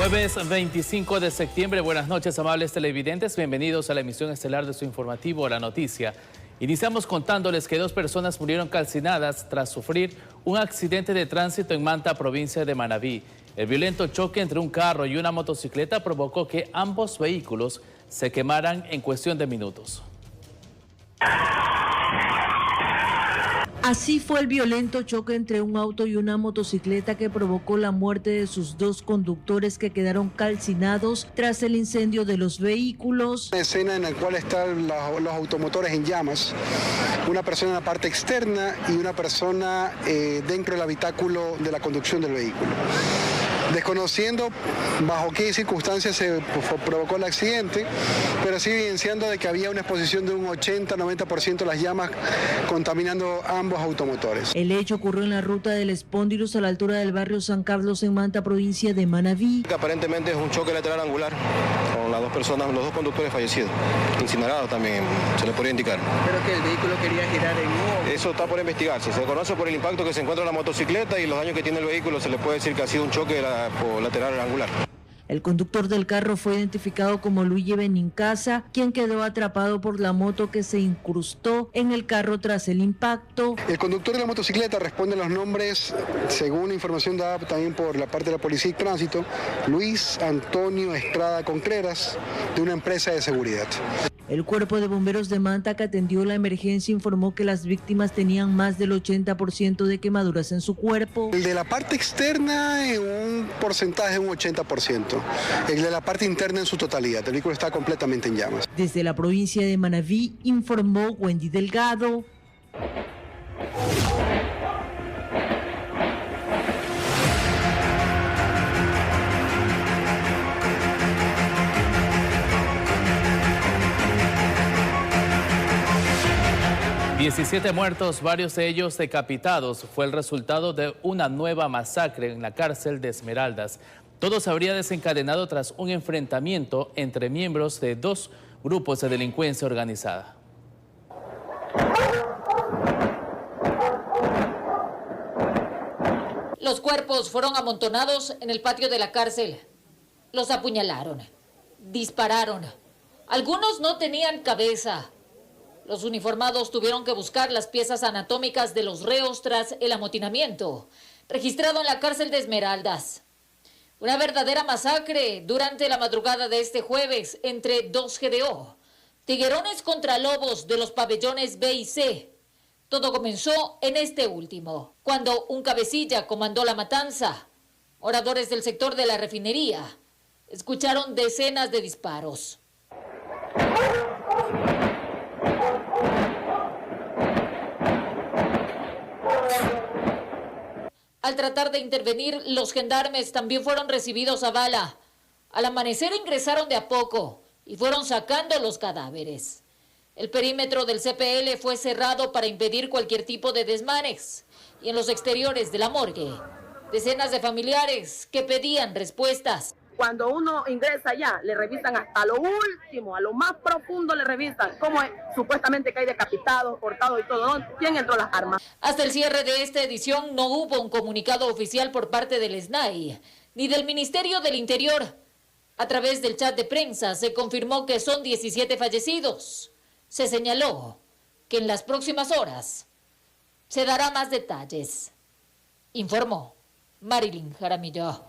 Jueves 25 de septiembre, buenas noches amables televidentes, bienvenidos a la emisión estelar de su informativo La Noticia. Iniciamos contándoles que 2 personas murieron calcinadas tras sufrir un accidente de tránsito en Manta, provincia de Manabí. El violento choque entre un carro y una motocicleta provocó que ambos vehículos se quemaran en cuestión de minutos. Así fue el violento choque entre un auto y una motocicleta que provocó la muerte de sus 2 conductores que quedaron calcinados tras el incendio de los vehículos. Una escena en la cual están los automotores en llamas, una persona en la parte externa y una persona dentro del habitáculo de la conducción del vehículo. Desconociendo bajo qué circunstancias se provocó el accidente, pero sí evidenciando de que había una exposición de un 80-90% de las llamas contaminando ambos automotores. El hecho ocurrió en la ruta del Espóndilos a la altura del barrio San Carlos en Manta, provincia de Manabí. Aparentemente es un choque lateral angular con las 2 personas, los 2 conductores fallecidos, incinerados también, se le podría indicar. Pero que el vehículo quería girar en U. Eso está por investigarse, se conoce por el impacto que se encuentra en la motocicleta y los daños que tiene el vehículo, se le puede decir que ha sido un choque lateral angular. El conductor del carro fue identificado como Luigi Benincasa, quien quedó atrapado por la moto que se incrustó en el carro tras el impacto. El conductor de la motocicleta responde a los nombres, según información dada también por la parte de la Policía y Tránsito, Luis Antonio Estrada Contreras, de una empresa de seguridad. El Cuerpo de Bomberos de Manta, que atendió la emergencia, informó que las víctimas tenían más del 80% de quemaduras en su cuerpo. El de la parte externa en un porcentaje de un 80%. El de la parte interna en su totalidad. El vehículo está completamente en llamas. Desde la provincia de Manabí, informó Wendy Delgado. ...17 muertos, varios de ellos decapitados... fue el resultado de una nueva masacre en la cárcel de Esmeraldas. Todo se habría desencadenado tras un enfrentamiento entre miembros de 2 grupos de delincuencia organizada. Los cuerpos fueron amontonados en el patio de la cárcel. Los apuñalaron, dispararon. Algunos no tenían cabeza. Los uniformados tuvieron que buscar las piezas anatómicas de los reos tras el amotinamiento, registrado en la cárcel de Esmeraldas. Una verdadera masacre durante la madrugada de este jueves entre 2 GDO, tiguerones contra lobos de los pabellones B y C. Todo comenzó en este último, cuando un cabecilla comandó la matanza. Oradores del sector de la refinería escucharon decenas de disparos. Al tratar de intervenir, los gendarmes también fueron recibidos a bala. Al amanecer ingresaron de a poco y fueron sacando los cadáveres. El perímetro del CPL fue cerrado para impedir cualquier tipo de desmanes. Y en los exteriores de la morgue, decenas de familiares que pedían respuestas. Cuando uno ingresa allá, le revisan hasta lo último, a lo más profundo le revisan cómo es, supuestamente que hay decapitados, cortados y todo. ¿Quién entró las armas? Hasta el cierre de esta edición no hubo un comunicado oficial por parte del SNAI ni del Ministerio del Interior. A través del chat de prensa se confirmó que son 17 fallecidos. Se señaló que en las próximas horas se dará más detalles. Informó Marilyn Jaramillo.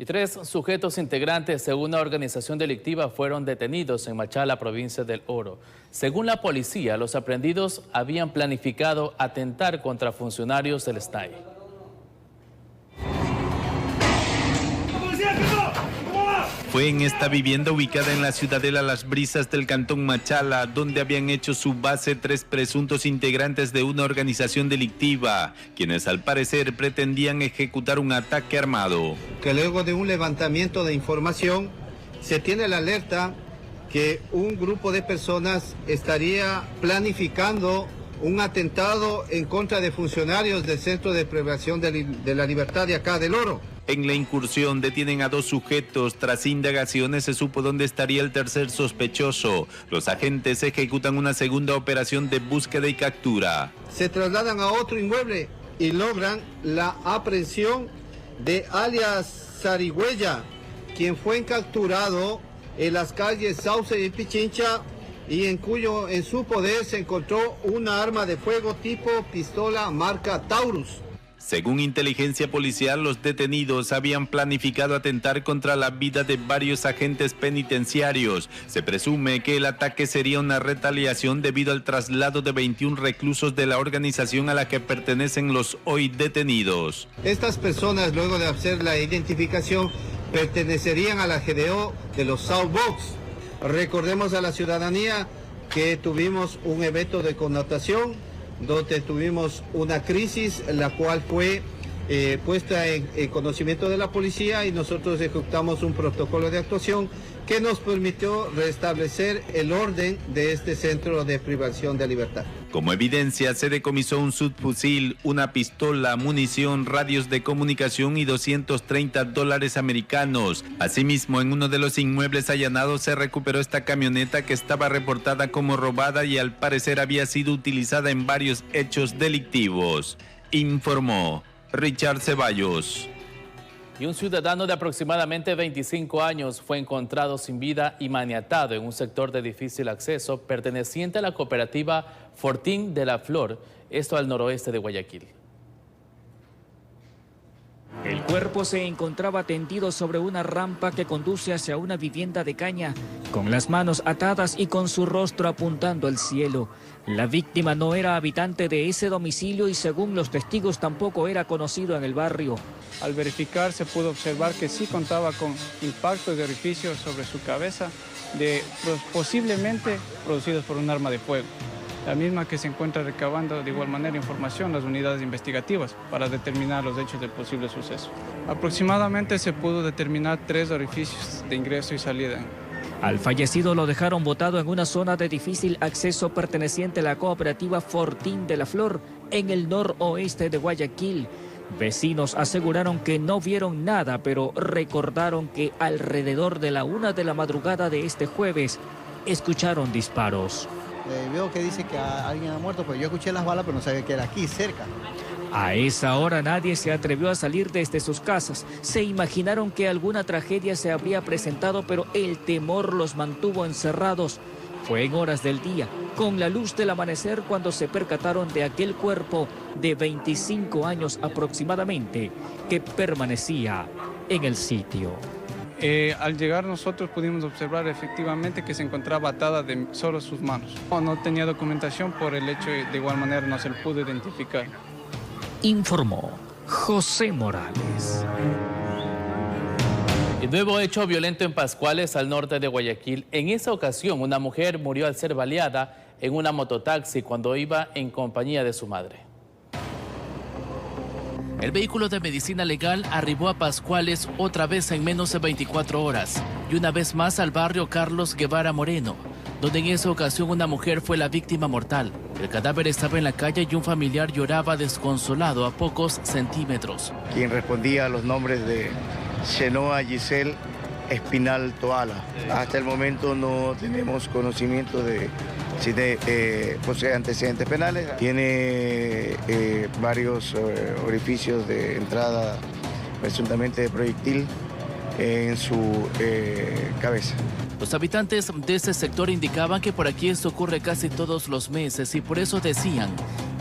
Y 3 sujetos integrantes de una organización delictiva fueron detenidos en Machala, provincia del Oro. Según la policía, los aprehendidos habían planificado atentar contra funcionarios del SNAI. Fue en esta vivienda ubicada en la ciudadela Las Brisas del cantón Machala, donde habían hecho su base 3 presuntos integrantes de una organización delictiva, quienes al parecer pretendían ejecutar un ataque armado. Que luego de un levantamiento de información, se tiene la alerta que un grupo de personas estaría planificando un atentado en contra de funcionarios del Centro de Privación de la Libertad de acá del Oro. En la incursión detienen a 2 sujetos. Tras indagaciones se supo dónde estaría el tercer sospechoso. Los agentes ejecutan una segunda operación de búsqueda y captura. Se trasladan a otro inmueble y logran la aprehensión de alias Zarigüeya, quien fue capturado en las calles Sauce y Pichincha y en su poder se encontró una arma de fuego tipo pistola marca Taurus. Según inteligencia policial, los detenidos habían planificado atentar contra la vida de varios agentes penitenciarios. Se presume que el ataque sería una retaliación debido al traslado de 21 reclusos de la organización a la que pertenecen los hoy detenidos. Estas personas, luego de hacer la identificación, pertenecerían a la GDO de los South Box. Recordemos a la ciudadanía que tuvimos un evento de connotación donde tuvimos una crisis, la cual fue puesta en conocimiento de la policía y nosotros ejecutamos un protocolo de actuación que nos permitió restablecer el orden de este centro de privación de libertad. Como evidencia, se decomisó un subfusil, una pistola, munición, radios de comunicación y $230 americanos. Asimismo, en uno de los inmuebles allanados se recuperó esta camioneta que estaba reportada como robada y al parecer había sido utilizada en varios hechos delictivos. Informó Richard Ceballos. Y un ciudadano de aproximadamente 25 años fue encontrado sin vida y maniatado en un sector de difícil acceso perteneciente a la cooperativa Fortín de la Flor, esto al noroeste de Guayaquil. El cuerpo se encontraba tendido sobre una rampa que conduce hacia una vivienda de caña, con las manos atadas y con su rostro apuntando al cielo. La víctima no era habitante de ese domicilio y según los testigos tampoco era conocido en el barrio. Al verificar se pudo observar que sí contaba con impactos de orificios sobre su cabeza, posiblemente producidos por un arma de fuego. La misma que se encuentra recabando de igual manera información las unidades investigativas para determinar los hechos del posible suceso. Aproximadamente se pudo determinar 3 orificios de ingreso y salida. Al fallecido lo dejaron botado en una zona de difícil acceso perteneciente a la cooperativa Fortín de la Flor, en el noroeste de Guayaquil. Vecinos aseguraron que no vieron nada, pero recordaron que alrededor de la 1 de la madrugada de este jueves escucharon disparos. Veo que dice que alguien ha muerto, pero yo escuché las balas, pero no sabía que era aquí, cerca. A esa hora nadie se atrevió a salir desde sus casas. Se imaginaron que alguna tragedia se habría presentado, pero el temor los mantuvo encerrados. Fue en horas del día, con la luz del amanecer, cuando se percataron de aquel cuerpo de 25 años aproximadamente que permanecía en el sitio. Al llegar nosotros pudimos observar efectivamente que se encontraba atada de solo sus manos. No tenía documentación, por el hecho de igual manera no se le pudo identificar. Informó José Morales. El nuevo hecho violento en Pascuales, al norte de Guayaquil. En esa ocasión, una mujer murió al ser baleada en una mototaxi cuando iba en compañía de su madre. El vehículo de medicina legal arribó a Pascuales otra vez en menos de 24 horas y una vez más al barrio Carlos Guevara Moreno, donde en esa ocasión una mujer fue la víctima mortal. El cadáver estaba en la calle y un familiar lloraba desconsolado a pocos centímetros. Quien respondía a los nombres de Xenoa Giselle Espinal Toala. Hasta el momento no tenemos conocimiento de si posee antecedentes penales. Tiene varios orificios de entrada presuntamente de proyectil en su cabeza. Los habitantes de ese sector indicaban que por aquí esto ocurre casi todos los meses y por eso decían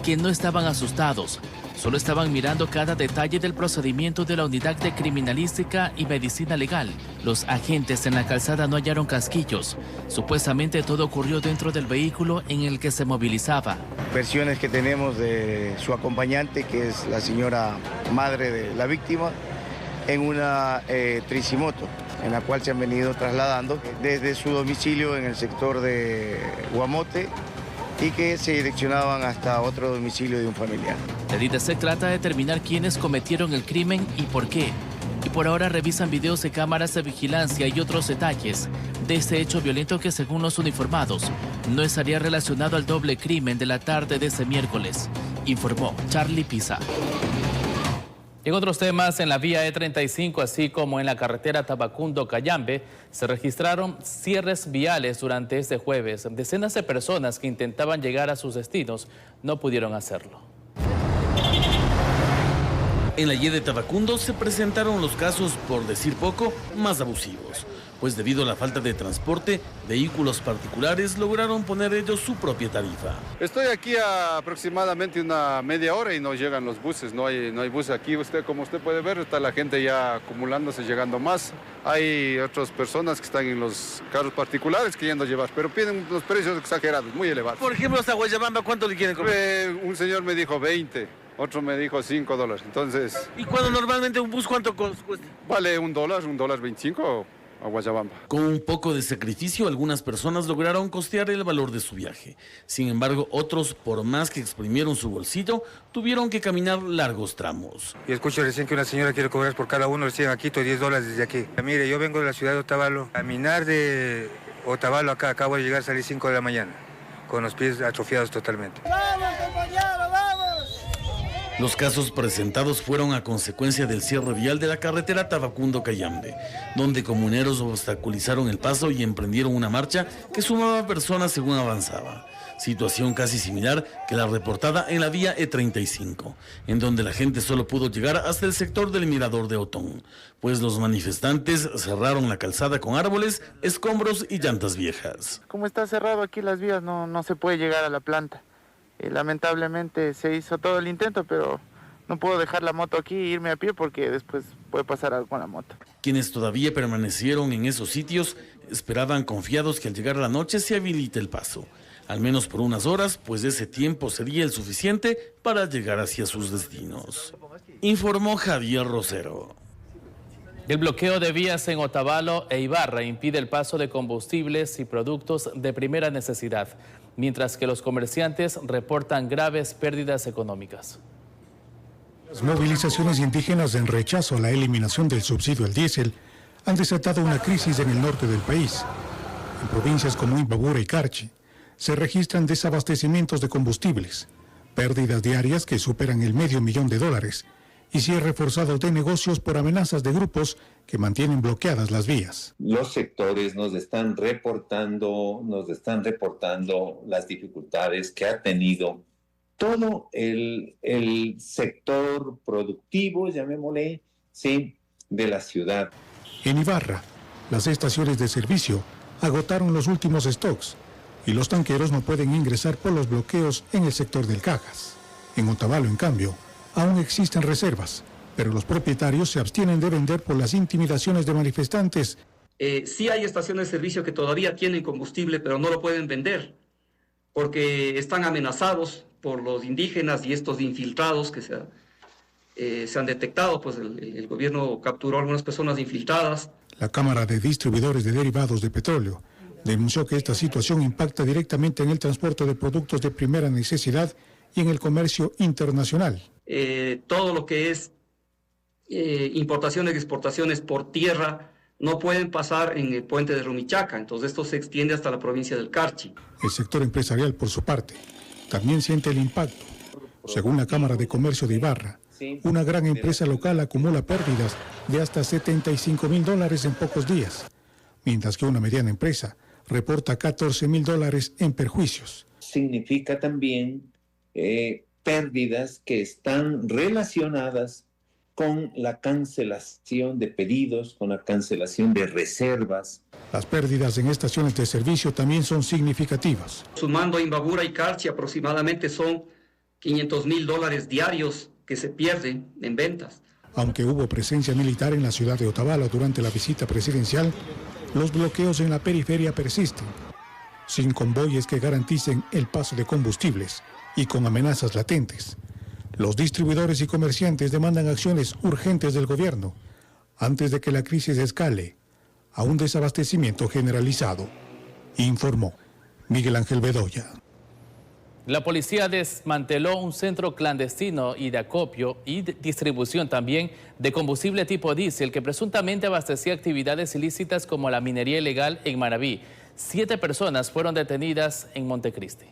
que no estaban asustados. Solo estaban mirando cada detalle del procedimiento de la Unidad de Criminalística y Medicina Legal. Los agentes en la calzada no hallaron casquillos. Supuestamente todo ocurrió dentro del vehículo en el que se movilizaba. Versiones que tenemos de su acompañante, que es la señora madre de la víctima, en una tricimoto, en la cual se han venido trasladando desde su domicilio en el sector de Guamote y que se direccionaban hasta otro domicilio de un familiar. El DIDESEC trata de determinar quiénes cometieron el crimen y por qué. Y por ahora revisan videos de cámaras de vigilancia y otros detalles de este hecho violento que, según los uniformados, no estaría relacionado al doble crimen de la tarde de ese miércoles, informó Charlie Pisa. En otros temas, en la vía E35, así como en la carretera Tabacundo-Cayambe, se registraron cierres viales durante este jueves. Decenas de personas que intentaban llegar a sus destinos no pudieron hacerlo. En la Y de Tabacundo se presentaron los casos, por decir poco, más abusivos, pues debido a la falta de transporte, vehículos particulares lograron poner ellos su propia tarifa. Estoy aquí a aproximadamente una media hora y no llegan los buses, no hay buses aquí. Como usted puede ver, está la gente ya acumulándose, llegando más. Hay otras personas que están en los carros particulares queriendo llevar, pero piden unos precios exagerados, muy elevados. Por ejemplo, hasta Guayabamba, ¿cuánto le quieren cobrar? Un señor me dijo 20, otro me dijo $5, entonces... ¿Y cuando normalmente un bus cuánto cuesta? Vale $1.25 a Guayabamba. Con un poco de sacrificio, algunas personas lograron costear el valor de su viaje. Sin embargo, otros, por más que exprimieron su bolsillo, tuvieron que caminar largos tramos. Y escucho recién que una señora quiere cobrar por cada uno recién aquí $10 desde aquí. Mire, yo vengo de la ciudad de Otavalo. Caminar de Otavalo acá, acabo de llegar, salí 5 de la mañana, con los pies atrofiados totalmente. ¡Vamos, compañero, vamos! Los casos presentados fueron a consecuencia del cierre vial de la carretera Tabacundo-Cayambe, donde comuneros obstaculizaron el paso y emprendieron una marcha que sumaba personas según avanzaba. Situación casi similar que la reportada en la vía E35, en donde la gente solo pudo llegar hasta el sector del Mirador de Otón, pues los manifestantes cerraron la calzada con árboles, escombros y llantas viejas. Como está cerrado aquí las vías, no se puede llegar a la planta. Lamentablemente se hizo todo el intento, pero no puedo dejar la moto aquí e irme a pie porque después puede pasar algo con la moto. Quienes todavía permanecieron en esos sitios esperaban confiados que al llegar la noche se habilite el paso, al menos por unas horas, pues ese tiempo sería el suficiente para llegar hacia sus destinos. Informó Javier Rosero. El bloqueo de vías en Otavalo e Ibarra impide el paso de combustibles y productos de primera necesidad, mientras que los comerciantes reportan graves pérdidas económicas. Las movilizaciones indígenas en rechazo a la eliminación del subsidio al diésel han desatado una crisis en el norte del país. En provincias como Imbabura y Carchi se registran desabastecimientos de combustibles, pérdidas diarias que superan el $500,000 y cierre forzado de negocios por amenazas de grupos que mantienen bloqueadas las vías. Los sectores nos están reportando las dificultades que ha tenido todo el sector productivo, llamémosle, sí, de la ciudad. En Ibarra, las estaciones de servicio agotaron los últimos stocks y los tanqueros no pueden ingresar por los bloqueos en el sector del Cajas. En Otavalo, en cambio, aún existen reservas, pero los propietarios se abstienen de vender por las intimidaciones de manifestantes. Sí hay estaciones de servicio que todavía tienen combustible, pero no lo pueden vender, porque están amenazados por los indígenas y estos infiltrados que se han detectado. Pues el gobierno capturó a algunas personas infiltradas. La Cámara de Distribuidores de Derivados de Petróleo denunció que esta situación impacta directamente en el transporte de productos de primera necesidad y en el comercio internacional. Todo lo que es importaciones y exportaciones por tierra no pueden pasar en el puente de Rumichaca, entonces esto se extiende hasta la provincia del Carchi. El sector empresarial, por su parte, también siente el impacto. Según la Cámara de Comercio de Ibarra, una gran empresa local acumula pérdidas de hasta $75,000 en pocos días, mientras que una mediana empresa reporta $14,000 en perjuicios. Significa también pérdidas que están relacionadas con la cancelación de pedidos, con la cancelación de reservas. Las pérdidas en estaciones de servicio también son significativas. Sumando Imbabura y Carchi, aproximadamente son $500,000 diarios que se pierden en ventas. Aunque hubo presencia militar en la ciudad de Otavalo durante la visita presidencial, los bloqueos en la periferia persisten, sin convoyes que garanticen el paso de combustibles y con amenazas latentes. Los distribuidores y comerciantes demandan acciones urgentes del gobierno antes de que la crisis escale a un desabastecimiento generalizado, informó Miguel Ángel Bedoya. La policía desmanteló un centro clandestino y de acopio y distribución también de combustible tipo diésel que presuntamente abastecía actividades ilícitas como la minería ilegal en Manaví. 7 personas fueron detenidas en Montecristi.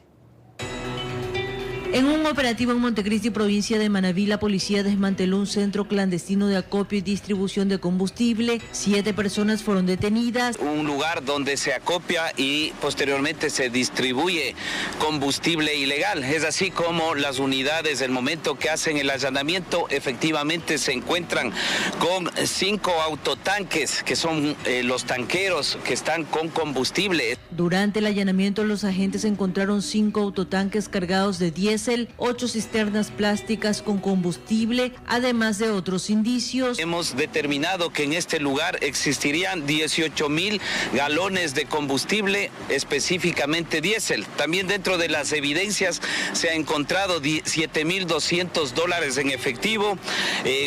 En un operativo en Montecristi, provincia de Manabí, la policía desmanteló un centro clandestino de acopio y distribución de combustible. 7 personas fueron detenidas. Un lugar donde se acopia y posteriormente se distribuye combustible ilegal. Es así como las unidades, el momento que hacen el allanamiento, efectivamente se encuentran con 5 autotanques, que son los tanqueros que están con combustible. Durante el allanamiento, los agentes encontraron 5 autotanques cargados de diésel, 8 cisternas plásticas con combustible, además de otros indicios. Hemos determinado que en este lugar existirían 18,000 galones de combustible, específicamente diésel. También dentro de las evidencias se ha encontrado $7,200 en efectivo,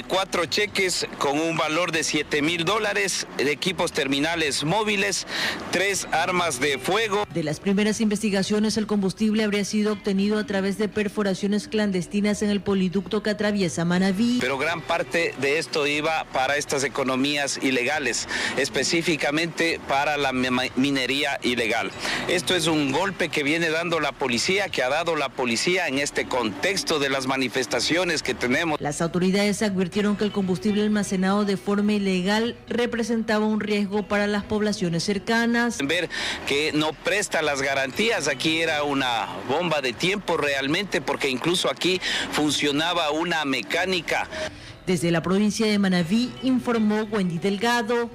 4 cheques con un valor de $7,000, equipos terminales móviles, 3 armas de fuego. De las primeras investigaciones, el combustible habría sido obtenido a través de perforaciones clandestinas en el poliducto que atraviesa Manabí. Pero gran parte de esto iba para estas economías ilegales, específicamente para la minería ilegal. Esto es un golpe que viene dando la policía, que ha dado la policía en este contexto de las manifestaciones que tenemos. Las autoridades advirtieron que el combustible almacenado de forma ilegal representaba un riesgo para las poblaciones cercanas. Ver que no presta las garantías, aquí era una bomba de tiempo realmente, porque incluso aquí funcionaba una mecánica. Desde la provincia de Manabí, informó Wendy Delgado.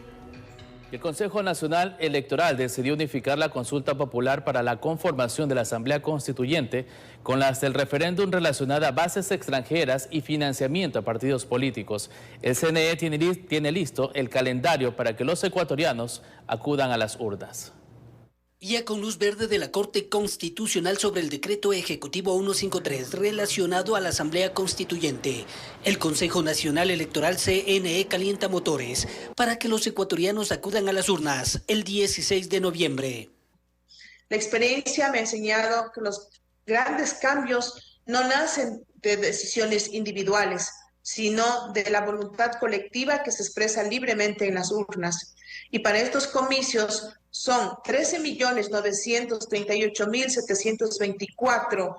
El Consejo Nacional Electoral decidió unificar la consulta popular para la conformación de la Asamblea Constituyente con las del referéndum relacionada a bases extranjeras y financiamiento a partidos políticos. El CNE tiene listo el calendario para que los ecuatorianos acudan a las urnas. Ya con luz verde de la Corte Constitucional sobre el decreto ejecutivo 153 relacionado a la Asamblea Constituyente, el Consejo Nacional Electoral CNE calienta motores para que los ecuatorianos acudan a las urnas el 16 de noviembre. La experiencia me ha enseñado que los grandes cambios no nacen de decisiones individuales, sino de la voluntad colectiva que se expresa libremente en las urnas. Y para estos comicios son 13.938.724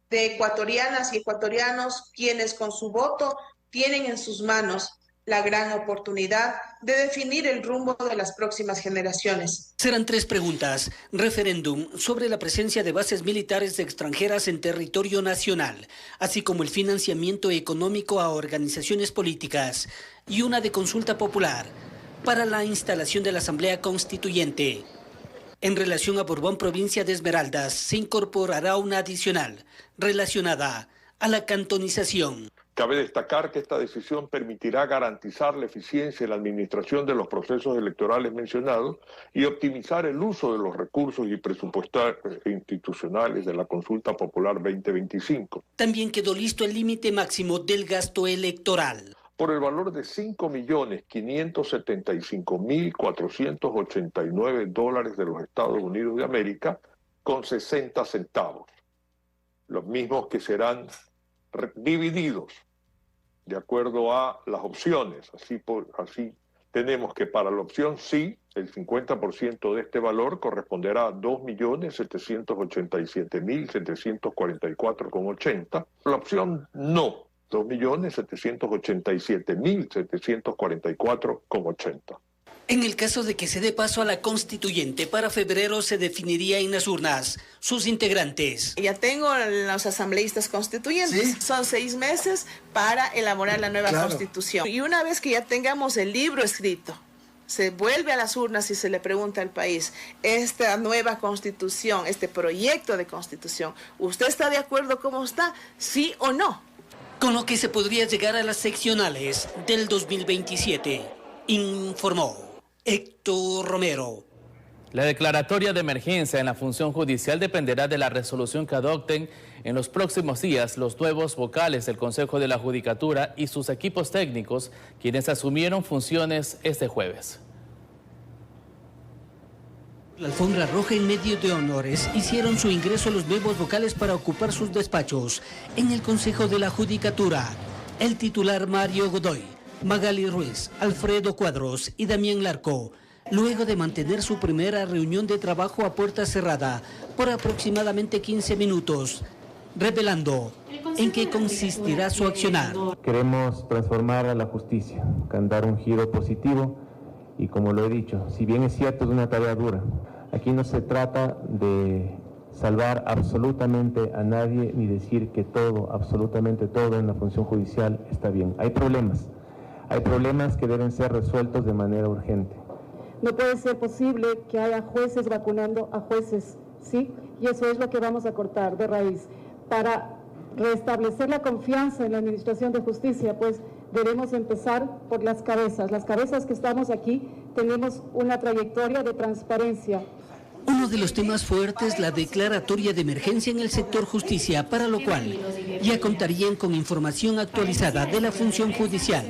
de ecuatorianas y ecuatorianos quienes con su voto tienen en sus manos la gran oportunidad de definir el rumbo de las próximas generaciones. Serán 3 preguntas. Referéndum sobre la presencia de bases militares extranjeras en territorio nacional, así como el financiamiento económico a organizaciones políticas, y una de consulta popular para la instalación de la Asamblea Constituyente. En relación a Borbón, provincia de Esmeraldas, se incorporará una adicional relacionada a la cantonización. Cabe destacar que esta decisión permitirá garantizar la eficiencia en la administración de los procesos electorales mencionados y optimizar el uso de los recursos y presupuestarios institucionales de la Consulta Popular 2025. También quedó listo el límite máximo del gasto electoral. Por el valor de $5.575.489 de los Estados Unidos de América, con 60 centavos. Los mismos que serán divididos de acuerdo a las opciones. Así tenemos que para la opción sí, el 50% de este valor corresponderá a 2.787.744,80. La opción no, 2.787.744,80. En el caso de que se dé paso a la constituyente, para febrero se definiría en las urnas sus integrantes. Ya tengo los asambleístas constituyentes. ¿Sí? Son 6 meses para elaborar la nueva constitución. Y una vez que ya tengamos el libro escrito, se vuelve a las urnas y se le pregunta al país, esta nueva constitución, este proyecto de constitución, ¿usted está de acuerdo cómo está? ¿Sí o no? Con lo que se podría llegar a las seccionales del 2027, informó Héctor Romero. La declaratoria de emergencia en la función judicial dependerá de la resolución que adopten en los próximos días los nuevos vocales del Consejo de la Judicatura y sus equipos técnicos, quienes asumieron funciones este jueves. La alfombra roja en medio de honores hicieron su ingreso los nuevos vocales para ocupar sus despachos en el Consejo de la Judicatura. El titular Mario Godoy, Magali Ruiz, Alfredo Cuadros y Damián Larco, luego de mantener su primera reunión de trabajo a puerta cerrada por aproximadamente 15 minutos, revelando en qué consistirá su accionar. Queremos transformar a la justicia, dar un giro positivo y, como lo he dicho, si bien es cierto es una tarea dura, aquí no se trata de salvar absolutamente a nadie ni decir que todo, absolutamente todo en la función judicial está bien. Hay problemas que deben ser resueltos de manera urgente. No puede ser posible que haya jueces vacunando a jueces, ¿sí? Y eso es lo que vamos a cortar de raíz. Para restablecer la confianza en la administración de justicia, pues debemos empezar por las cabezas. Las cabezas que estamos aquí tenemos una trayectoria de transparencia. Uno de los temas fuertes, la declaratoria de emergencia en el sector justicia, para lo cual ya contarían con información actualizada de la función judicial,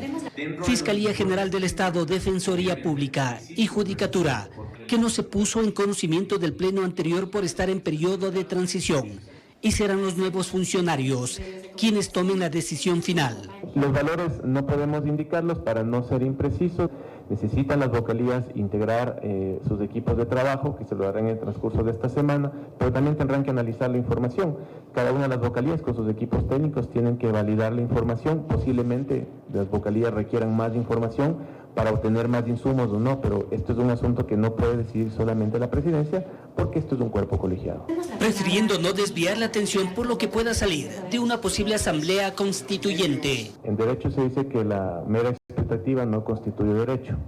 Fiscalía General del Estado, Defensoría Pública y Judicatura, que no se puso en conocimiento del pleno anterior por estar en periodo de transición, y serán los nuevos funcionarios quienes tomen la decisión final. Los valores no podemos indicarlos para no ser imprecisos. Necesitan las vocalías integrar sus equipos de trabajo, que se lo harán en el transcurso de esta semana, pero también tendrán que analizar la información. Cada una de las vocalías con sus equipos técnicos tienen que validar la información. Posiblemente las vocalías requieran más información para obtener más insumos o no, pero esto es un asunto que no puede decidir solamente la presidencia, porque esto es un cuerpo colegiado. Prefiriendo no desviar la atención por lo que pueda salir de una posible asamblea constituyente. En derecho se dice que la mera expectativa no constituye derecho.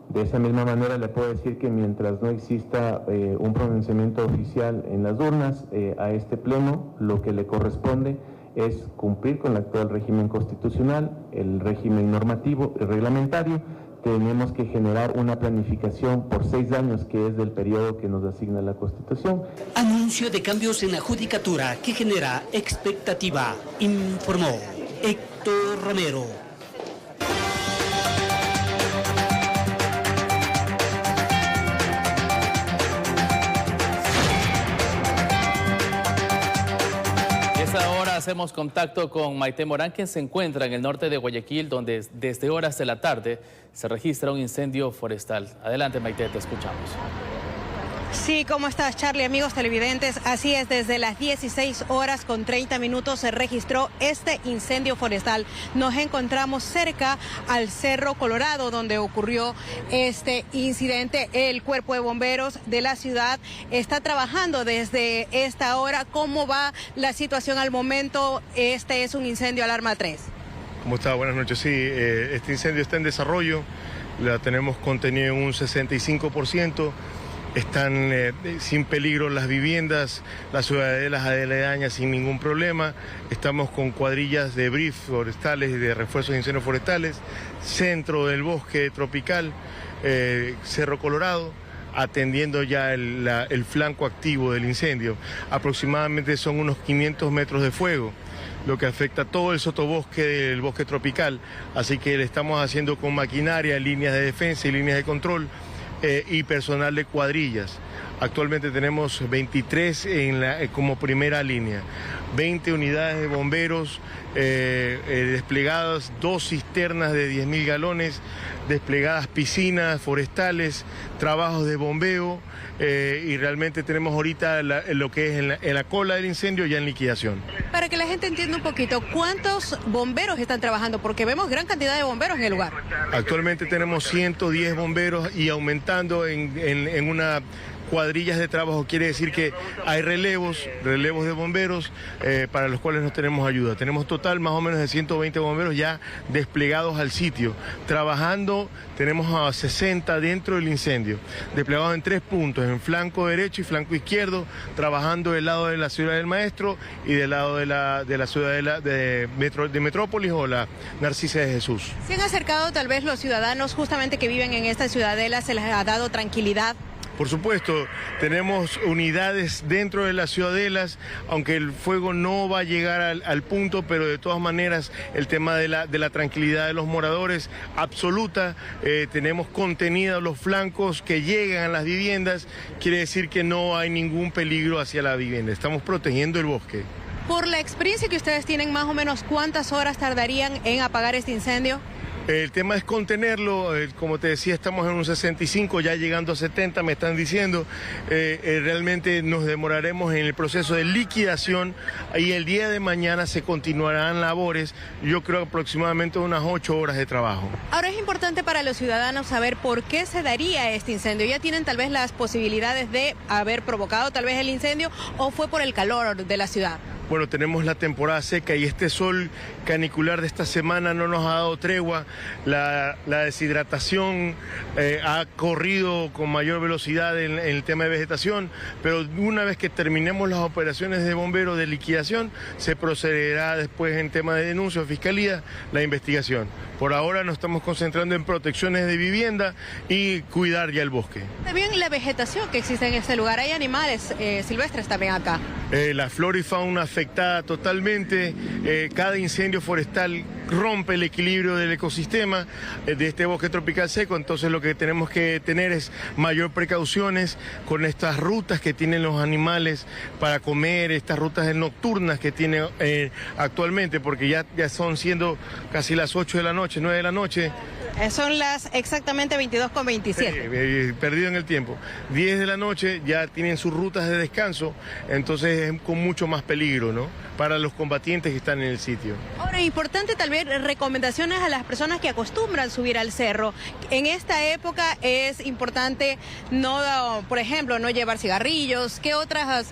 De esa misma manera le puedo decir que mientras no exista un pronunciamiento oficial en las urnas, a este pleno lo que le corresponde es cumplir con el actual régimen constitucional, el régimen normativo y reglamentario. Tenemos que generar una planificación por 6 años, que es del periodo que nos asigna la Constitución. Anuncio de cambios en la judicatura que genera expectativa, informó Héctor Romero. Ahora hacemos contacto con Maite Morán, quien se encuentra en el norte de Guayaquil, donde desde horas de la tarde se registra un incendio forestal. Adelante, Maite, te escuchamos. Sí, ¿cómo estás, Charlie? Amigos televidentes, así es, desde las 16:30 se registró este incendio forestal. Nos encontramos cerca al Cerro Colorado, donde ocurrió este incidente. El cuerpo de bomberos de la ciudad está trabajando desde esta hora. ¿Cómo va la situación al momento? Este es un incendio alarma 3. ¿Cómo está? Buenas noches. Sí, este incendio está en desarrollo. La tenemos contenida en un 65%. Están sin peligro las viviendas, las ciudadelas aledañas sin ningún problema. Estamos con cuadrillas de brief forestales y de refuerzos de incendios forestales, centro del bosque tropical, Cerro Colorado, atendiendo ya el flanco activo del incendio. Aproximadamente son unos 500 metros de fuego, lo que afecta todo el sotobosque del bosque tropical. Así que le estamos haciendo con maquinaria, líneas de defensa y líneas de control, y personal de cuadrillas. Actualmente tenemos 23 como primera línea, 20 unidades de bomberos desplegadas, 2 cisternas de 10.000 galones, desplegadas piscinas forestales, trabajos de bombeo, y realmente tenemos ahorita lo que es en la cola del incendio ya en liquidación. Para que la gente entienda un poquito, ¿cuántos bomberos están trabajando? Porque vemos gran cantidad de bomberos en el lugar. Actualmente tenemos 110 bomberos y aumentando en una cuadrillas de trabajo. Quiere decir que hay relevos de bomberos para los cuales no tenemos ayuda. Tenemos total más o menos de 120 bomberos ya desplegados al sitio. Trabajando, tenemos a 60 dentro del incendio, desplegados en 3 puntos, en flanco derecho y flanco izquierdo, trabajando del lado de la Ciudad del Maestro y del lado de la ciudad de Metrópolis o la Narcisa de Jesús. ¿Se han acercado tal vez los ciudadanos justamente que viven en esta ciudadela? ¿Se les ha dado tranquilidad? Por supuesto, tenemos unidades dentro de las ciudadelas, aunque el fuego no va a llegar al punto, pero de todas maneras el tema de la tranquilidad de los moradores, absoluta. Tenemos contenidos los flancos que llegan a las viviendas, quiere decir que no hay ningún peligro hacia la vivienda, estamos protegiendo el bosque. Por la experiencia que ustedes tienen, más o menos, ¿cuántas horas tardarían en apagar este incendio? El tema es contenerlo, como te decía, estamos en un 65, ya llegando a 70, me están diciendo. Realmente nos demoraremos en el proceso de liquidación y el día de mañana se continuarán labores, yo creo aproximadamente unas 8 horas de trabajo. Ahora es importante para los ciudadanos saber por qué se daría este incendio. ¿Ya tienen tal vez las posibilidades de haber provocado tal vez el incendio o fue por el calor de la ciudad? Bueno, tenemos la temporada seca y este sol canicular de esta semana no nos ha dado tregua. La deshidratación ha corrido con mayor velocidad en el tema de vegetación, pero una vez que terminemos las operaciones de bomberos de liquidación, se procederá después en tema de denuncia o fiscalía la investigación. Por ahora nos estamos concentrando en protecciones de vivienda y cuidar ya el bosque. También la vegetación que existe en este lugar, hay animales silvestres también acá. La flora y fauna afectada totalmente, cada incendio forestal rompe el equilibrio del ecosistema de este bosque tropical seco, entonces lo que tenemos que tener es mayor precauciones con estas rutas que tienen los animales para comer, estas rutas nocturnas que tiene actualmente, porque ya son siendo casi las 8 de la noche, 9 de la noche. Son las exactamente 22:27. Perdido en el tiempo. 10 de la noche ya tienen sus rutas de descanso, entonces es con mucho más peligro, ¿no?, para los combatientes que están en el sitio. Ahora, importante tal vez recomendaciones a las personas que acostumbran subir al cerro. En esta época es importante no, por ejemplo, no llevar cigarrillos. ¿Qué otras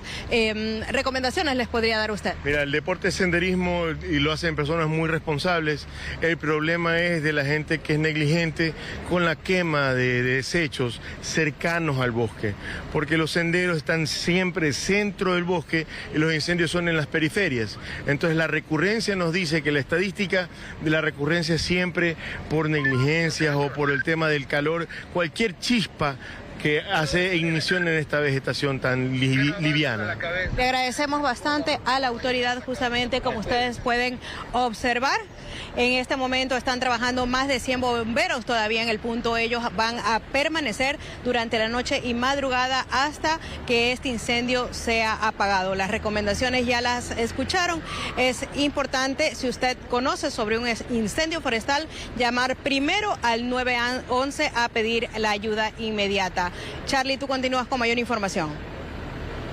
recomendaciones les podría dar usted? Mira, el deporte es senderismo y lo hacen personas muy responsables. El problema es de la gente que es negligente con la quema de desechos cercanos al bosque, porque los senderos están siempre centro del bosque y los incendios son en las periferias. Entonces la recurrencia nos dice que la estadística de la recurrencia es siempre por negligencias o por el tema del calor, cualquier chispa que hace ignición en esta vegetación tan liviana. Le agradecemos bastante a la autoridad, justamente como ustedes pueden observar. En este momento están trabajando más de 100 bomberos todavía en el punto. Ellos van a permanecer durante la noche y madrugada hasta que este incendio sea apagado. Las recomendaciones ya las escucharon. Es importante, si usted conoce sobre un incendio forestal, llamar primero al 911 a pedir la ayuda inmediata. Charlie, tú continúas con mayor información.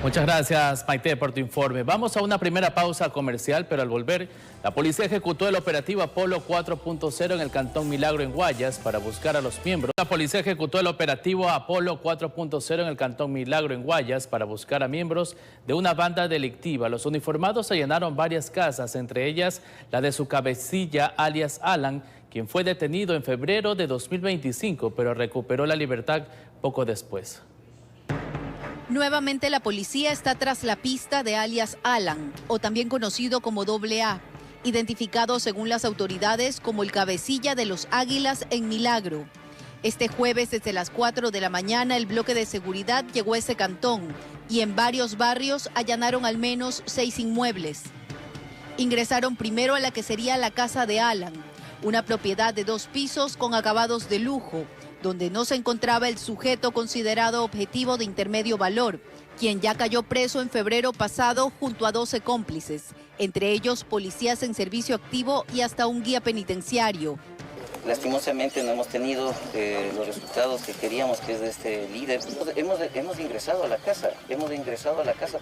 Muchas gracias, Maite, por tu informe. Vamos a una primera pausa comercial, pero al volver, la policía ejecutó el operativo Apolo 4.0 en el Cantón Milagro en Guayas para buscar a los miembros. La policía ejecutó el operativo Apolo 4.0 en el Cantón Milagro en Guayas para buscar a miembros de una banda delictiva. Los uniformados allanaron varias casas, entre ellas la de su cabecilla, alias Alan, quien fue detenido en febrero de 2025, pero recuperó la libertad poco después. Nuevamente la policía está tras la pista de alias Alan, o también conocido como AA, identificado según las autoridades como el cabecilla de los Águilas en Milagro. Este jueves desde las 4 de la mañana el bloque de seguridad llegó a ese cantón y en varios barrios allanaron al menos 6 inmuebles. Ingresaron primero a la que sería la casa de Alan, una propiedad de 2 pisos con acabados de lujo, donde no se encontraba el sujeto considerado objetivo de intermedio valor, quien ya cayó preso en febrero pasado junto a 12 cómplices, entre ellos policías en servicio activo y hasta un guía penitenciario. Lastimosamente no hemos tenido los resultados que queríamos, que es de este líder. Hemos ingresado a la casa,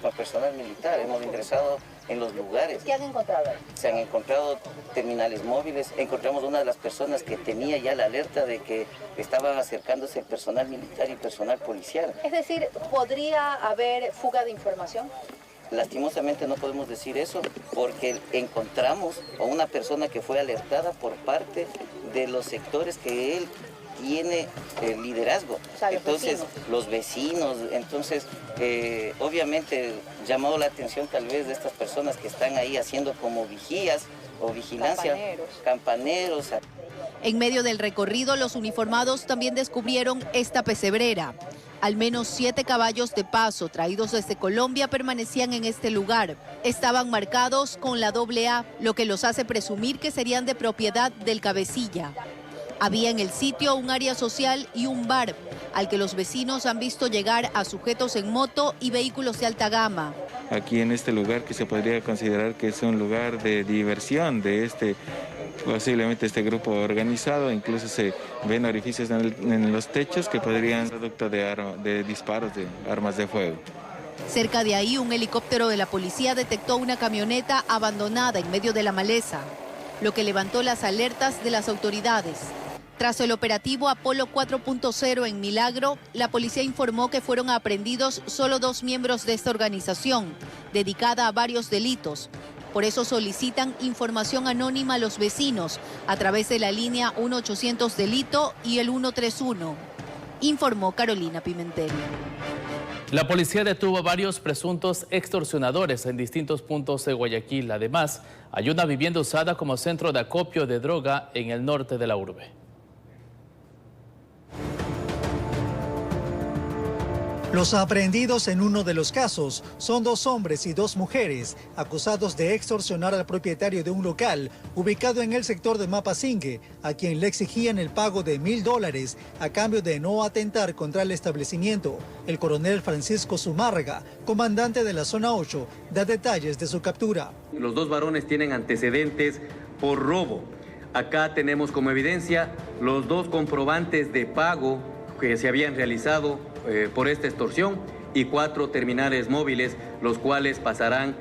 con personal militar, hemos ingresado en los lugares. ¿Qué han encontrado? Se han encontrado terminales móviles, encontramos una de las personas que tenía ya la alerta de que estaban acercándose el personal militar y personal policial. Es decir, ¿podría haber fuga de información? Lastimosamente no podemos decir eso porque encontramos a una persona que fue alertada por parte de los sectores que él tiene liderazgo. O sea, los vecinos. Entonces, obviamente llamado la atención tal vez de estas personas que están ahí haciendo como vigías o vigilancia. Campaneros. En medio del recorrido, los uniformados también descubrieron esta pesebrera. Al menos 7 caballos de paso traídos desde Colombia permanecían en este lugar. Estaban marcados con la AA, lo que los hace presumir que serían de propiedad del cabecilla. Había en el sitio un área social y un bar, al que los vecinos han visto llegar a sujetos en moto y vehículos de alta gama. aquí en este lugar que se podría considerar que es un lugar de diversión de posiblemente este grupo organizado. Incluso se ven orificios en los techos que podrían ser producto de disparos de armas de fuego. Cerca de ahí, un helicóptero de la policía detectó una camioneta abandonada en medio de la maleza, lo que levantó las alertas de las autoridades. Tras el operativo Apolo 4.0 en Milagro, la policía informó que fueron aprehendidos solo 2 miembros de esta organización, dedicada a varios delitos. Por eso solicitan información anónima a los vecinos a través de la línea 1-800 Delito y el 131, informó Carolina Pimentel. La policía detuvo a varios presuntos extorsionadores en distintos puntos de Guayaquil. Además, hay una vivienda usada como centro de acopio de droga en el norte de la urbe. Los aprehendidos en uno de los casos son 2 hombres y 2 mujeres acusados de extorsionar al propietario de un local ubicado en el sector de Mapasingue, a quien le exigían el pago de $1.000 a cambio de no atentar contra el establecimiento. El coronel Francisco Zumárraga, comandante de la zona 8, da detalles de su captura. Los 2 varones tienen antecedentes por robo. Acá tenemos como evidencia los 2 comprobantes de pago que se habían realizado por esta extorsión y 4 terminales móviles, los cuales pasarán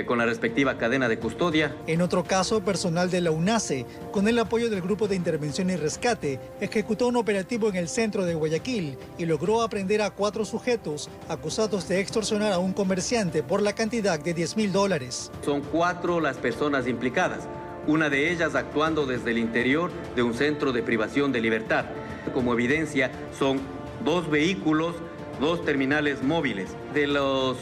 con la respectiva cadena de custodia. En otro caso, personal de la UNACE, con el apoyo del Grupo de Intervención y Rescate, ejecutó un operativo en el centro de Guayaquil y logró aprender a 4 sujetos acusados de extorsionar a un comerciante por la cantidad de $10.000. Son 4 las personas implicadas, una de ellas actuando desde el interior de un centro de privación de libertad. Como evidencia son 2 vehículos, 2 terminales móviles. De los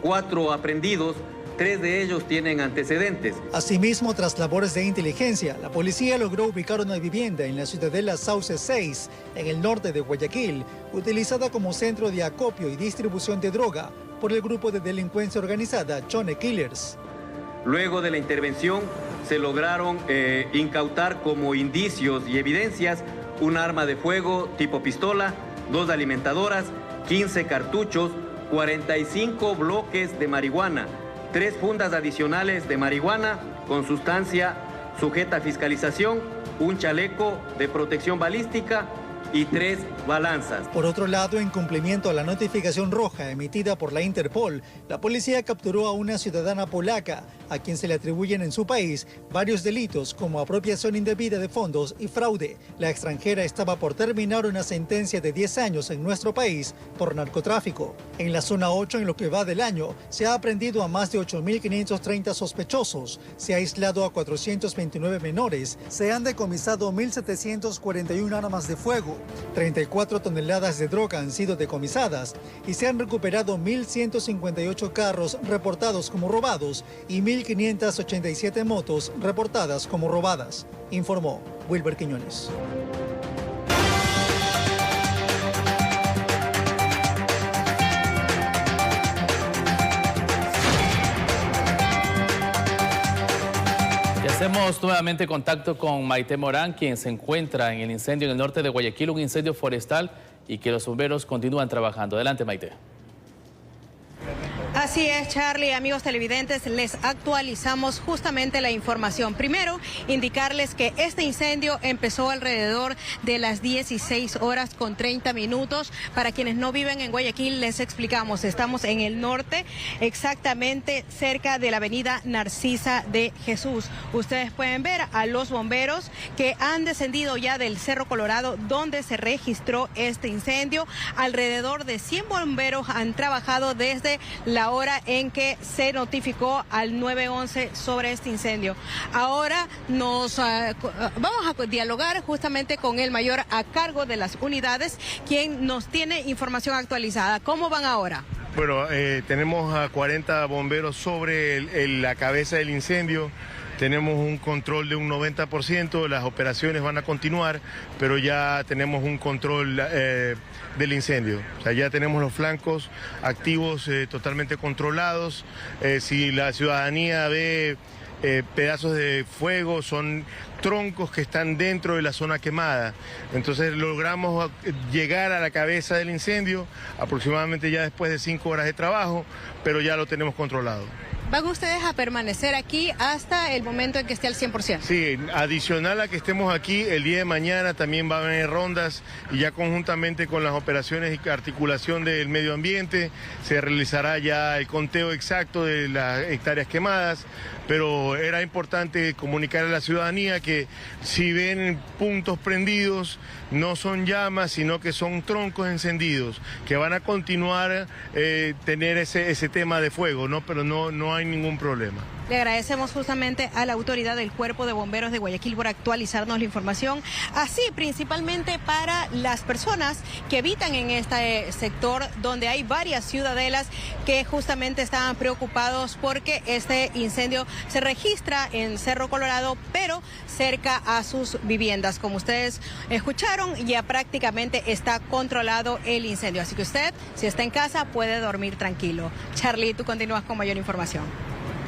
4 aprehendidos, 3 de ellos tienen antecedentes. Asimismo, tras labores de inteligencia, la policía logró ubicar una vivienda en la ciudadela Sauce 6, en el norte de Guayaquil, utilizada como centro de acopio y distribución de droga por el grupo de delincuencia organizada Chone Killers. Luego de la intervención, se lograron incautar como indicios y evidencias un arma de fuego tipo pistola, 2 alimentadoras, 15 cartuchos, 45 bloques de marihuana, 3 fundas adicionales de marihuana con sustancia sujeta a fiscalización, un chaleco de protección balística y 3 balanzas. Por otro lado, en cumplimiento a la notificación roja emitida por la Interpol, la policía capturó a una ciudadana polaca, a quien se le atribuyen en su país varios delitos como apropiación indebida de fondos y fraude. La extranjera estaba por terminar una sentencia de 10 años en nuestro país por narcotráfico. En la zona 8, en lo que va del año, se ha aprehendido a más de 8.530 sospechosos, se ha aislado a 429 menores, se han decomisado 1.741 armas de fuego, 34 toneladas de droga han sido decomisadas y se han recuperado 1.158 carros reportados como robados y 1.587 motos reportadas como robadas, informó Wilber Quiñones. Hacemos nuevamente contacto con Maite Morán, quien se encuentra en el incendio en el norte de Guayaquil, un incendio forestal y que los bomberos continúan trabajando. Adelante, Maite. Así es, Charlie. Amigos televidentes, les actualizamos justamente la información. Primero, indicarles que este incendio empezó alrededor de las 16:30. Para quienes no viven en Guayaquil, les explicamos. Estamos en el norte, exactamente cerca de la avenida Narcisa de Jesús. Ustedes pueden ver a los bomberos que han descendido ya del Cerro Colorado, donde se registró este incendio. Alrededor de 100 bomberos han trabajado desde la hora en que se notificó al 911 sobre este incendio. Ahora vamos a dialogar justamente con el mayor a cargo de las unidades, quien nos tiene información actualizada. ¿Cómo van ahora? Bueno, tenemos a 40 bomberos sobre la cabeza del incendio. Tenemos un control de un 90%, las operaciones van a continuar, pero ya tenemos un control del incendio. O sea, ya tenemos los flancos activos, totalmente controlados. Si la ciudadanía ve pedazos de fuego, son troncos que están dentro de la zona quemada. Entonces logramos llegar a la cabeza del incendio aproximadamente ya después de 5 horas de trabajo, pero ya lo tenemos controlado. ¿Van ustedes a permanecer aquí hasta el momento en que esté al 100%? Sí, adicional a que estemos aquí, el día de mañana también van a haber rondas y ya conjuntamente con las operaciones y articulación del medio ambiente se realizará ya el conteo exacto de las hectáreas quemadas, pero era importante comunicar a la ciudadanía que si ven puntos prendidos, no son llamas, sino que son troncos encendidos, que van a continuar tener ese tema de fuego, ¿no? Pero no hay ningún problema. Le agradecemos justamente a la autoridad del Cuerpo de Bomberos de Guayaquil por actualizarnos la información, así principalmente para las personas que habitan en este sector donde hay varias ciudadelas que justamente estaban preocupados porque este incendio se registra en Cerro Colorado, pero cerca a sus viviendas. Como ustedes escucharon, ya prácticamente está controlado el incendio, así que usted, si está en casa, puede dormir tranquilo. Charlie, tú continúas con mayor información.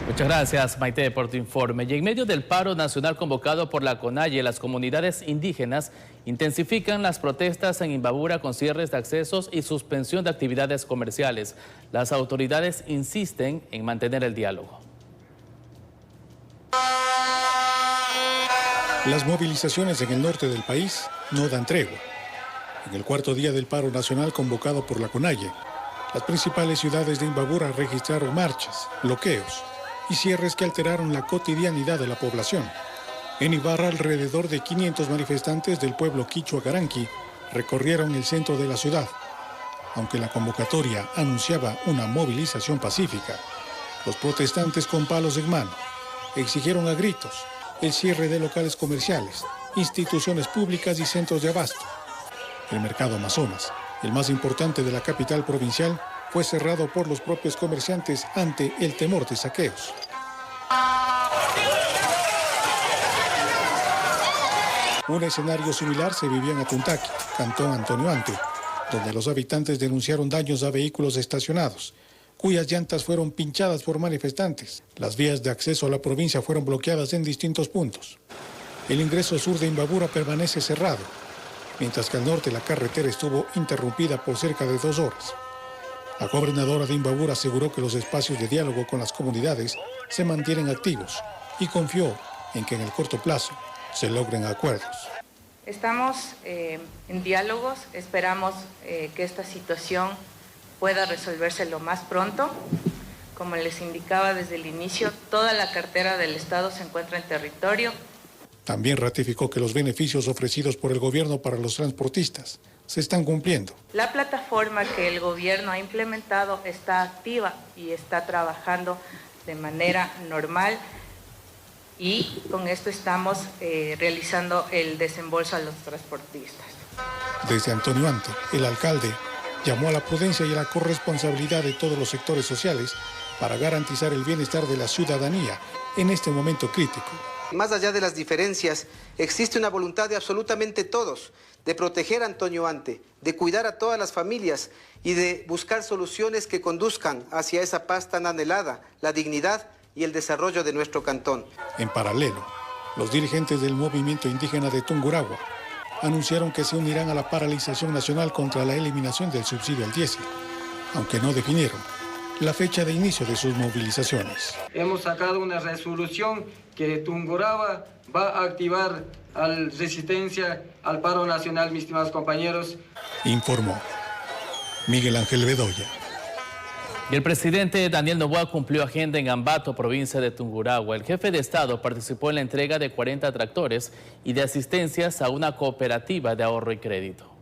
Muchas gracias, Maite, por tu informe. Y en medio del paro nacional convocado por la CONAIE, las comunidades indígenas intensifican las protestas en Imbabura con cierres de accesos y suspensión de actividades comerciales. Las autoridades insisten en mantener el diálogo. Las movilizaciones en el norte del país no dan tregua. En el cuarto día del paro nacional convocado por la CONAIE, las principales ciudades de Imbabura registraron marchas, bloqueos y cierres que alteraron la cotidianidad de la población. En Ibarra, alrededor de 500 manifestantes del pueblo quichua Caranqui recorrieron el centro de la ciudad. Aunque la convocatoria anunciaba una movilización pacífica, los protestantes con palos en mano exigieron a gritos el cierre de locales comerciales, instituciones públicas y centros de abasto. El mercado Amazonas, el más importante de la capital provincial, fue cerrado por los propios comerciantes ante el temor de saqueos. Un escenario similar se vivía en Atuntaqui, Cantón Antonio Ante, donde los habitantes denunciaron daños a vehículos estacionados, cuyas llantas fueron pinchadas por manifestantes. Las vías de acceso a la provincia fueron bloqueadas en distintos puntos. El ingreso sur de Imbabura permanece cerrado, mientras que al norte la carretera estuvo interrumpida por cerca de 2 horas. La gobernadora de Imbabura aseguró que los espacios de diálogo con las comunidades se mantienen activos y confió en que en el corto plazo se logren acuerdos. Estamos en diálogos, esperamos que esta situación pueda resolverse lo más pronto. Como les indicaba desde el inicio, toda la cartera del Estado se encuentra en territorio. También ratificó que los beneficios ofrecidos por el gobierno para los transportistas se están cumpliendo. La plataforma que el gobierno ha implementado está activa y está trabajando de manera normal y con esto estamos realizando el desembolso a los transportistas. Desde Antonio Ante, el alcalde llamó a la prudencia y a la corresponsabilidad de todos los sectores sociales para garantizar el bienestar de la ciudadanía en este momento crítico. Más allá de las diferencias, existe una voluntad de absolutamente todos de proteger a Antonio Ante, de cuidar a todas las familias y de buscar soluciones que conduzcan hacia esa paz tan anhelada, la dignidad y el desarrollo de nuestro cantón. En paralelo, los dirigentes del movimiento indígena de Tungurahua anunciaron que se unirán a la paralización nacional contra la eliminación del subsidio al diésel, aunque no definieron la fecha de inicio de sus movilizaciones. Hemos sacado una resolución que Tungurahua va a activar la resistencia al paro nacional, mis estimados compañeros. Informó Miguel Ángel Bedoya. Y el presidente Daniel Noboa cumplió agenda en Ambato, provincia de Tungurahua. El jefe de Estado participó en la entrega de 40 tractores y de asistencias a una cooperativa de ahorro y crédito.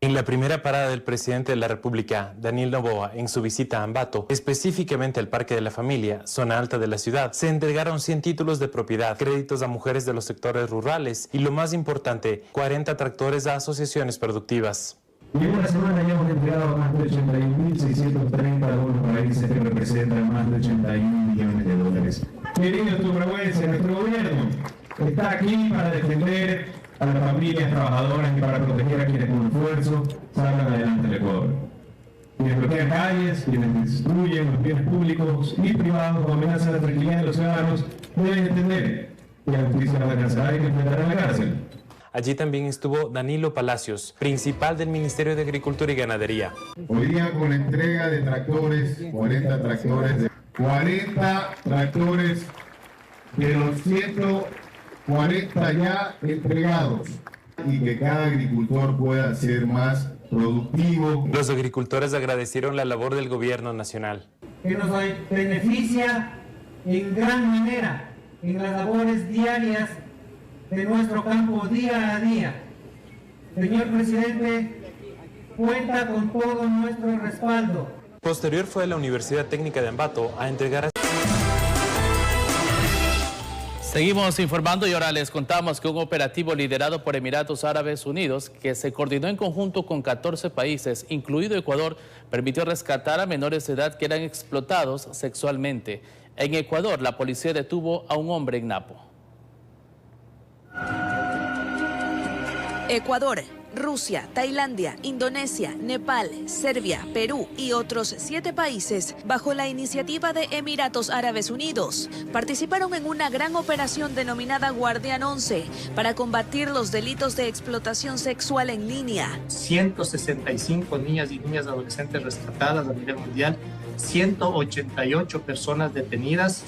En la primera parada del presidente de la República, Daniel Noboa, en su visita a Ambato, específicamente al Parque de la Familia, zona alta de la ciudad, se entregaron 100 títulos de propiedad, créditos a mujeres de los sectores rurales y, lo más importante, 40 tractores a asociaciones productivas. En una semana ya hemos entregado más de 81.630 bonos países que representan más de 81 millones de dólares. Queridos tungurahuenses, nuestro gobierno está aquí para defender a las familias trabajadoras y para proteger a quienes con esfuerzo salgan adelante el Ecuador. Quienes bloquean calles, quienes destruyen los bienes públicos y privados o amenazan la tranquilidad de los ciudadanos deben entender que la justicia no alcanzará y que enfrentará a la cárcel. Allí también estuvo Danilo Palacios, principal del Ministerio de Agricultura y Ganadería. Hoy día con la entrega de tractores, 40 tractores de los 140 ya entregados, y que cada agricultor pueda ser más productivo. Los agricultores agradecieron la labor del gobierno nacional. Que nos beneficia en gran manera en las labores diarias de nuestro campo día a día. Señor presidente, cuenta con todo nuestro respaldo. Posterior fue a la Universidad Técnica de Ambato a entregar... Seguimos informando y ahora les contamos que un operativo liderado por Emiratos Árabes Unidos, que se coordinó en conjunto con 14 países, incluido Ecuador, permitió rescatar a menores de edad que eran explotados sexualmente. En Ecuador, la policía detuvo a un hombre en Napo. Ecuador, Rusia, Tailandia, Indonesia, Nepal, Serbia, Perú y otros 7 países, bajo la iniciativa de Emiratos Árabes Unidos, participaron en una gran operación denominada Guardián 11 para combatir los delitos de explotación sexual en línea. 165 niñas y niñas adolescentes rescatadas a nivel mundial, 188 personas detenidas,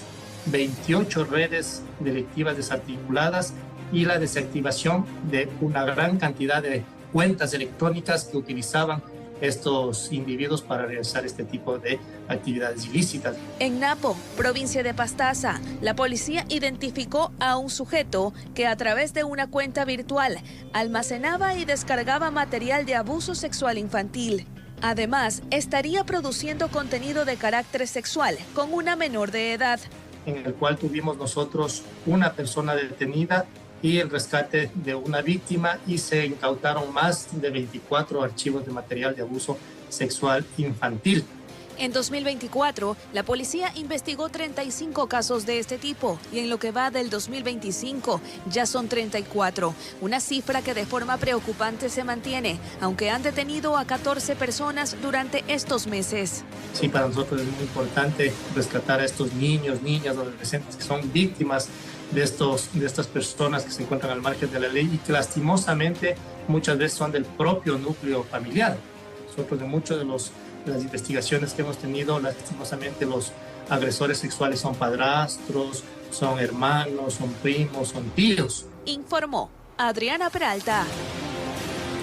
28 redes delictivas desarticuladas y la desactivación de una gran cantidad de cuentas electrónicas que utilizaban estos individuos para realizar este tipo de actividades ilícitas. En Napo, provincia de Pastaza, la policía identificó a un sujeto que a través de una cuenta virtual almacenaba y descargaba material de abuso sexual infantil. Además, estaría produciendo contenido de carácter sexual con una menor de edad. En el cual tuvimos nosotros una persona detenida y el rescate de una víctima, y se incautaron más de 24 archivos de material de abuso sexual infantil. En 2024, la policía investigó 35 casos de este tipo y en lo que va del 2025 ya son 34, una cifra que de forma preocupante se mantiene, aunque han detenido a 14 personas durante estos meses. Sí, para nosotros es muy importante rescatar a estos niños, niñas, adolescentes que son víctimas de estas personas que se encuentran al margen de la ley y que lastimosamente muchas veces son del propio núcleo familiar. Nosotros de muchos de las investigaciones que hemos tenido, lastimosamente los agresores sexuales son padrastros, son hermanos, son primos, son tíos. Informó Adriana Peralta.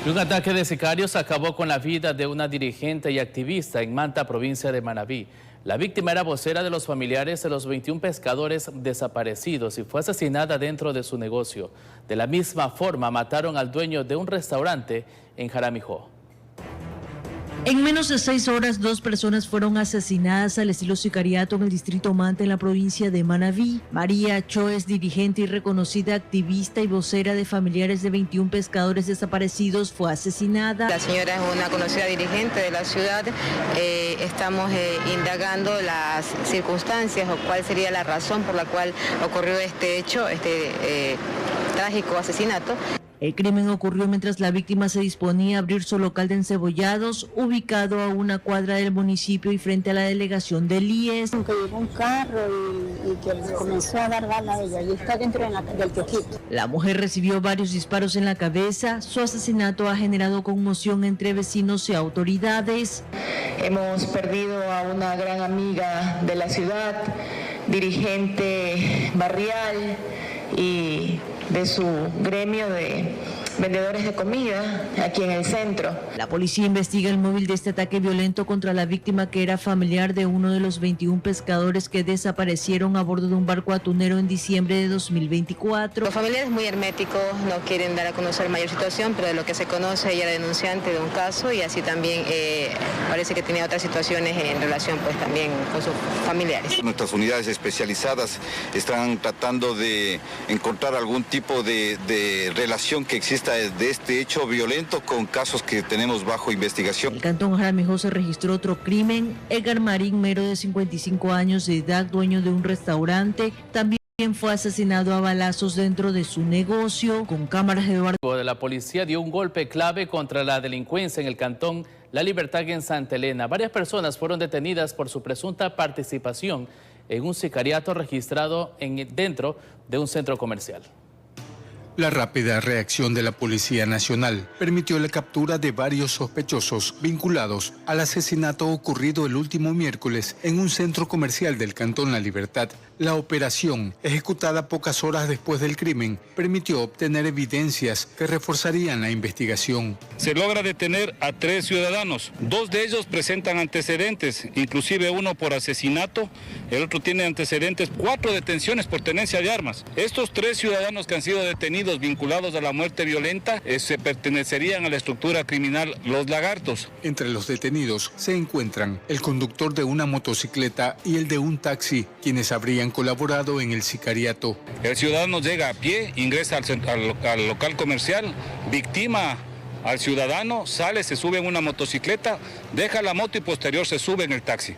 Un ataque de sicarios acabó con la vida de una dirigente y activista en Manta, provincia de Manabí. La víctima era vocera de los familiares de los 21 pescadores desaparecidos y fue asesinada dentro de su negocio. De la misma forma, mataron al dueño de un restaurante en Jaramijó. En menos de 6 horas, 2 personas fueron asesinadas al estilo sicariato en el distrito Manta, en la provincia de Manabí. María Cho es dirigente y reconocida activista y vocera de familiares de 21 pescadores desaparecidos. Fue asesinada. La señora es una conocida dirigente de la ciudad. Estamos indagando las circunstancias o cuál sería la razón por la cual ocurrió este hecho, este trágico asesinato. El crimen ocurrió mientras la víctima se disponía a abrir su local de encebollados, ubicado a una cuadra del municipio y frente a la delegación del IES. Que llegó un carro y que comenzó a dar bala a ella y está dentro del tequito. La mujer recibió varios disparos en la cabeza. Su asesinato ha generado conmoción entre vecinos y autoridades. Hemos perdido a una gran amiga de la ciudad, dirigente barrial y de su gremio de vendedores de comida aquí en el centro. La policía investiga el móvil de este ataque violento contra la víctima, que era familiar de uno de los 21 pescadores que desaparecieron a bordo de un barco atunero en diciembre de 2024. Los familiares muy herméticos, no quieren dar a conocer mayor situación, pero de lo que se conoce ella era denunciante de un caso y así también parece que tenía otras situaciones en relación pues también con sus familiares. Nuestras unidades especializadas están tratando de encontrar algún tipo de relación que exista de este hecho violento con casos que tenemos bajo investigación. En el cantón Jaramijó se registró otro crimen. Edgar Marín Mero, de 55 años de edad, dueño de un restaurante, también Quien fue asesinado a balazos dentro de su negocio con cámaras de guardia. La policía dio un golpe clave contra la delincuencia en el cantón La Libertad en Santa Elena. Varias personas fueron detenidas por su presunta participación en un sicariato registrado dentro de un centro comercial. La rápida reacción de la Policía Nacional permitió la captura de varios sospechosos vinculados al asesinato ocurrido el último miércoles en un centro comercial del Cantón La Libertad. La operación, ejecutada pocas horas después del crimen, permitió obtener evidencias que reforzarían la investigación. Se logra detener a 3 ciudadanos. 2 de ellos presentan antecedentes, inclusive uno por asesinato, el otro tiene antecedentes, 4 detenciones por tenencia de armas. Estos 3 ciudadanos que han sido detenidos vinculados a la muerte violenta se pertenecerían a la estructura criminal Los Lagartos. Entre los detenidos se encuentran el conductor de una motocicleta y el de un taxi, quienes habrían colaborado en el sicariato. El ciudadano llega a pie, ingresa al local comercial, victima al ciudadano, sale, se sube en una motocicleta, deja la moto y posterior se sube en el taxi.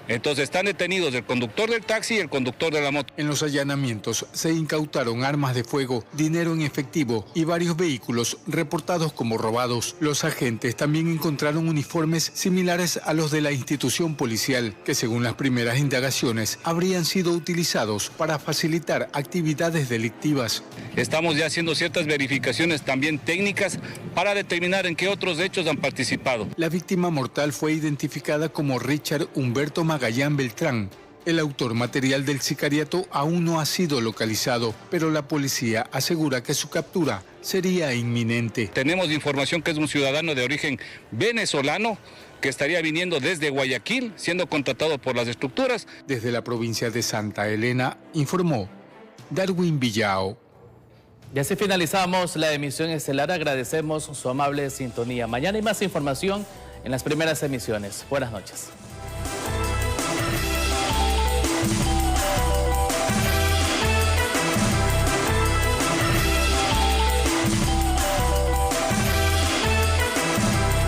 Entonces están detenidos el conductor del taxi y el conductor de la moto. En los allanamientos se incautaron armas de fuego, dinero en efectivo y varios vehículos reportados como robados. Los agentes también encontraron uniformes similares a los de la institución policial, que según las primeras indagaciones habrían sido utilizados para facilitar actividades delictivas. Estamos ya haciendo ciertas verificaciones también técnicas para determinar en qué otros hechos han participado. La víctima mortal fue identificada como Richard Humberto Magallán Beltrán. El autor material del sicariato aún no ha sido localizado, pero la policía asegura que su captura sería inminente. Tenemos información que es un ciudadano de origen venezolano que estaría viniendo desde Guayaquil, siendo contratado por las estructuras. Desde la provincia de Santa Elena, informó Darwin Villao. Y así finalizamos la emisión estelar. Agradecemos su amable sintonía. Mañana hay más información en las primeras emisiones. Buenas noches.